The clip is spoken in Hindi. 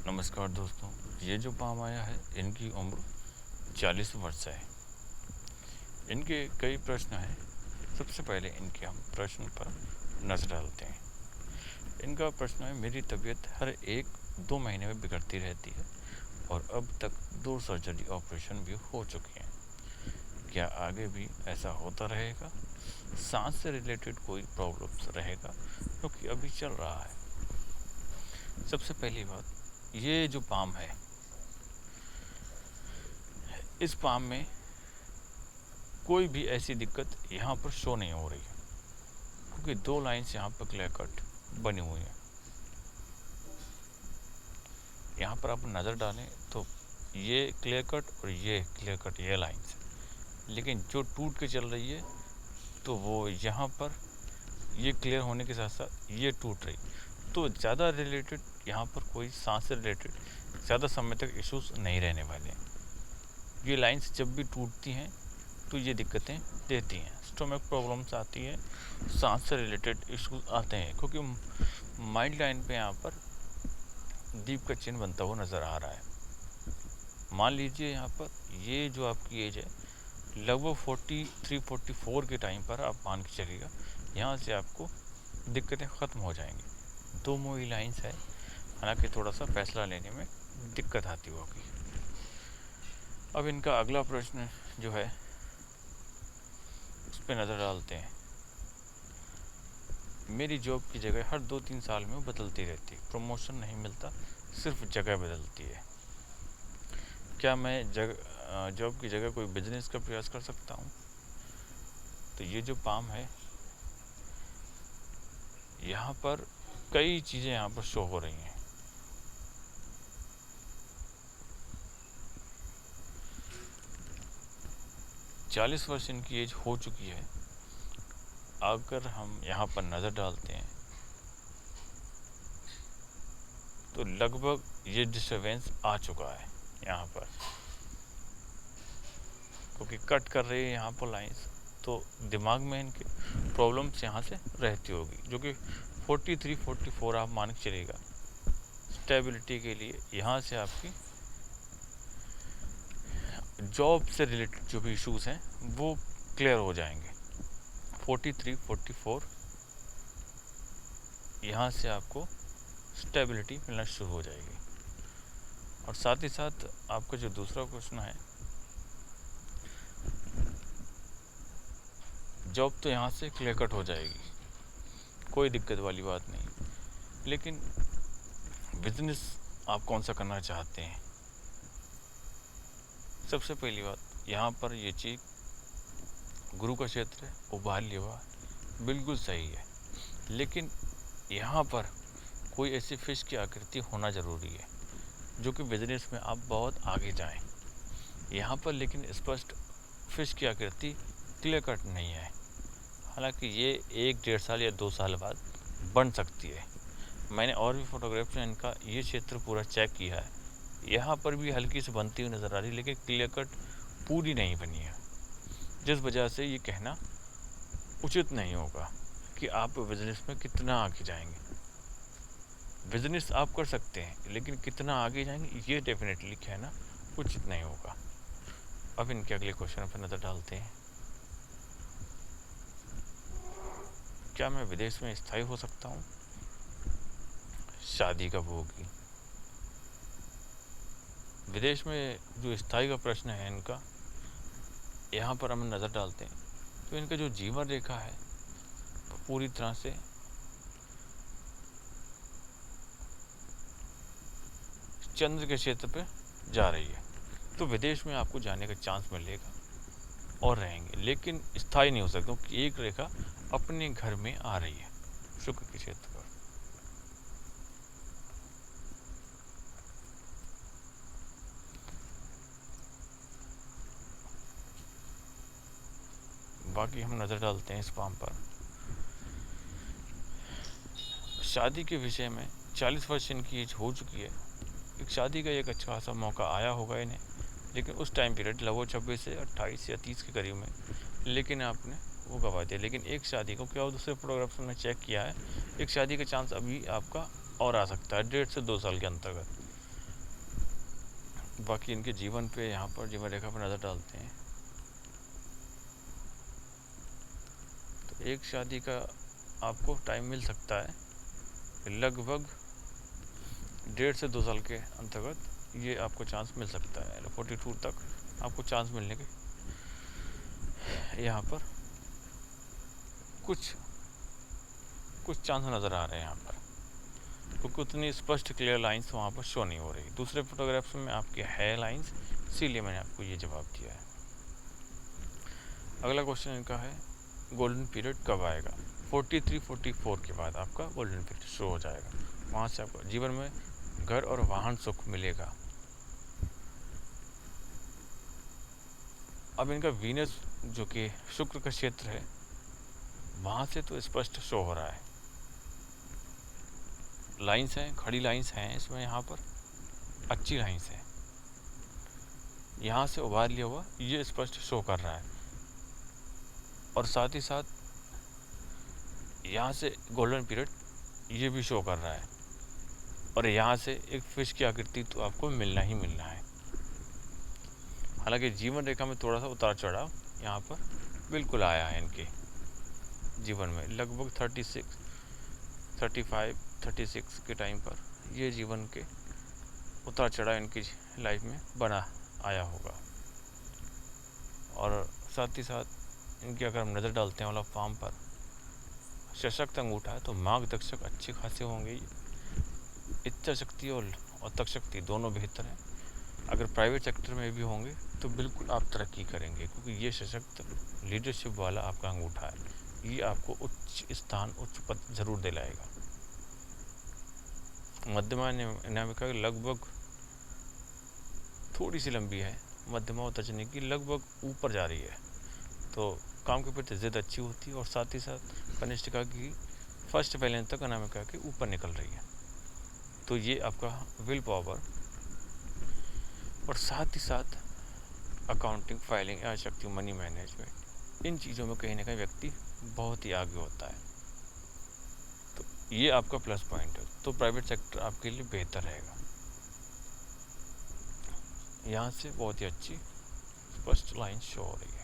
नमस्कार दोस्तों। ये जो पाम आया है इनकी उम्र 40 वर्ष है। इनके कई प्रश्न हैं। सबसे पहले इनके हम प्रश्न पर नजर डालते हैं। इनका प्रश्न है, मेरी तबीयत हर 1-2 महीने में बिगड़ती रहती है और अब तक 2 सर्जरी ऑपरेशन भी हो चुके हैं। क्या आगे भी ऐसा होता रहेगा? सांस से रिलेटेड कोई प्रॉब्लम्स रहेगा क्योंकि अभी चल रहा है। सबसे पहली बात, ये जो पाम है, इस पाम में कोई भी ऐसी दिक्कत यहाँ पर शो नहीं हो रही है क्योंकि 2 लाइन्स यहाँ पर क्लियर कट बनी हुई हैं। यहाँ पर आप नज़र डालें तो ये क्लियर कट और ये क्लियर कट, ये लाइन्स है। लेकिन जो टूट के चल रही है तो वो यहाँ पर ये क्लियर होने के साथ साथ ये टूट रही, तो ज़्यादा रिलेटेड यहाँ पर कोई सांस से रिलेटेड ज़्यादा समय तक इश्यूज नहीं रहने वाले हैं। ये लाइन्स जब भी टूटती हैं तो ये दिक्कतें देती हैं, स्टोमक प्रॉब्लम्स आती है, सांस से रिलेटेड इश्यूज आते हैं क्योंकि माइल्ड लाइन पे यहाँ पर दीप का चिन्ह बनता हुआ नज़र आ रहा है। मान लीजिए यहाँ पर ये जो आपकी एज है लगभग 43-44 के टाइम पर आप मान के चलिएगा यहाँ से आपको दिक्कतें ख़त्म हो जाएंगी। 2 मोई लाइन्स है, हालांकि थोड़ा सा फैसला लेने में दिक्कत आती होगी। अब इनका अगला प्रश्न जो है उस पर नज़र डालते हैं। मेरी जॉब की जगह हर 2-3 साल में बदलती रहती है, प्रमोशन नहीं मिलता, सिर्फ जगह बदलती है। क्या मैं जॉब की जगह कोई बिजनेस का प्रयास कर सकता हूँ? तो ये जो पाम है यहाँ पर कई चीज़ें यहाँ पर शो हो रही हैं। चालीस वर्ष इनकी एज हो चुकी है। अगर हम यहाँ पर नज़र डालते हैं तो लगभग ये डिस्टर्बेंस आ चुका है यहाँ पर, क्योंकि कट कर रही है यहाँ पर लाइंस, तो दिमाग में इनके प्रॉब्लम्स यहाँ से रहती होगी, जो कि 43-44 आप मान के चलिएगा। स्टेबिलिटी के लिए यहाँ से आपकी जॉब से रिलेटेड जो भी इश्यूज हैं वो क्लियर हो जाएंगे। 43-44 यहाँ से आपको स्टेबिलिटी मिलना शुरू हो जाएगी। और साथ ही साथ आपका जो दूसरा क्वेश्चन है, जॉब तो यहाँ से क्लियर कट हो जाएगी, कोई दिक्कत वाली बात नहीं, लेकिन बिजनेस आप कौन सा करना चाहते हैं? सबसे पहली बात, यहाँ पर ये चीज़ गुरु का क्षेत्र है, उभार लेवा बिल्कुल सही है, लेकिन यहाँ पर कोई ऐसी फिश की आकृति होना ज़रूरी है जो कि बिजनेस में आप बहुत आगे जाएं। यहाँ पर लेकिन स्पष्ट फिश की आकृति क्लियर कट नहीं है, हालांकि ये 1-1.5 साल या 2 साल बाद बन सकती है। मैंने और भी फोटोग्राफ्स में इनका ये क्षेत्र पूरा चेक किया है, यहाँ पर भी हल्की से बनती हुई नज़र आ रही है, लेकिन क्लियर कट पूरी नहीं बनी है, जिस वजह से ये कहना उचित नहीं होगा कि आप बिजनेस में कितना आगे जाएंगे। बिजनेस आप कर सकते हैं, लेकिन कितना आगे जाएंगे ये डेफिनेटली कहना उचित नहीं होगा। अब इनके अगले क्वेश्चन पर नज़र डालते हैं। क्या मैं विदेश में स्थायी हो सकता हूँ? शादी कब होगी? विदेश में जो स्थायी का प्रश्न है इनका, यहाँ पर हम नज़र डालते हैं तो इनका जो जीवन रेखा है पूरी तरह से चंद्र के क्षेत्र पे जा रही है, तो विदेश में आपको जाने का चांस मिलेगा और रहेंगे, लेकिन स्थायी नहीं हो सकता क्योंकि एक रेखा अपने घर में आ रही है शुक्र के क्षेत्र पर। बाकी हम नज़र डालते हैं इस पाम पर। शादी के विषय में 40 वर्ष इनकी एज हो चुकी है, एक शादी का एक अच्छा खासा मौका आया होगा इन्हें, लेकिन उस टाइम पीरियड लगभग 26 से 28 या 30 के करीब में, लेकिन आपने वो गवा दिया। लेकिन एक शादी को क्या दूसरे फोटोग्राफ्स में चेक किया है, एक शादी का चांस अभी आपका और आ सकता है 1.5 से 2 साल के अंतर्गत। बाकी इनके जीवन पे यहाँ पर जीवन रेखा पर नज़र डालते हैं तो एक शादी का आपको टाइम मिल सकता है लगभग 1.5 से 2 साल के अंतर्गत ये आपको चांस मिल सकता है। 42 तक आपको चांस मिलने के यहाँ पर कुछ चांस नज़र आ रहे हैं यहाँ पर, क्योंकि उतनी स्पष्ट क्लियर लाइंस वहाँ पर शो नहीं हो रही। दूसरे फोटोग्राफ्स में आपके है लाइंस, इसीलिए मैंने आपको ये जवाब दिया है। अगला क्वेश्चन इनका है गोल्डन पीरियड कब आएगा। 43-44 के बाद आपका गोल्डन पीरियड शो हो जाएगा, वहाँ से आपको जीवन में घर और वाहन सुख मिलेगा। अब इनका वीनस जो कि शुक्र का क्षेत्र है, वहाँ से तो स्पष्ट शो हो रहा है, लाइंस हैं, खड़ी लाइंस हैं इसमें, यहाँ पर अच्छी लाइंस हैं, यहाँ से उभार लिया हुआ ये स्पष्ट शो कर रहा है। और साथ ही साथ यहाँ से गोल्डन पीरियड ये भी शो कर रहा है, और यहाँ से एक फिश की आकृति तो आपको मिलना ही मिलना है। हालांकि जीवन रेखा में थोड़ा सा उतार चढ़ाव यहाँ पर बिल्कुल आया है इनके जीवन में, लगभग 36, 35, 36 के टाइम पर ये जीवन के उतार चढ़ाव इनकी लाइफ में बना आया होगा। और साथ ही साथ इनकी अगर हम नज़र डालते हैं मतलब फॉर्म पर सशक्त अंगूठा है तो मार्गदर्शक अच्छे खासे होंगे। इच्छा शक्ति और तक शक्ति दोनों बेहतर हैं। अगर प्राइवेट सेक्टर में भी होंगे तो बिल्कुल आप तरक्की करेंगे, क्योंकि ये सशक्त लीडरशिप वाला आपका अंगूठा है, ये आपको उच्च स्थान उच्च पद जरूर दिलाएगा। मध्यमा अनामिका लगभग थोड़ी सी लंबी है, मध्यमा और तर्जनी की लगभग ऊपर जा रही है, तो काम के प्रति जिद अच्छी होती है। और साथ ही साथ कनिष्ठिका की फर्स्ट बैलेंस तक अनामिका के ऊपर निकल रही है, तो ये आपका विल पावर और साथ ही साथ अकाउंटिंग, फाइलिंग, शक्ति, मनी मैनेजमेंट, इन चीज़ों में कहीं ना कहीं व्यक्ति बहुत ही आगे होता है, तो ये आपका प्लस पॉइंट है। तो प्राइवेट सेक्टर आपके लिए बेहतर रहेगा। यहाँ से बहुत ही अच्छी स्पष्ट लाइन शो हो रही है।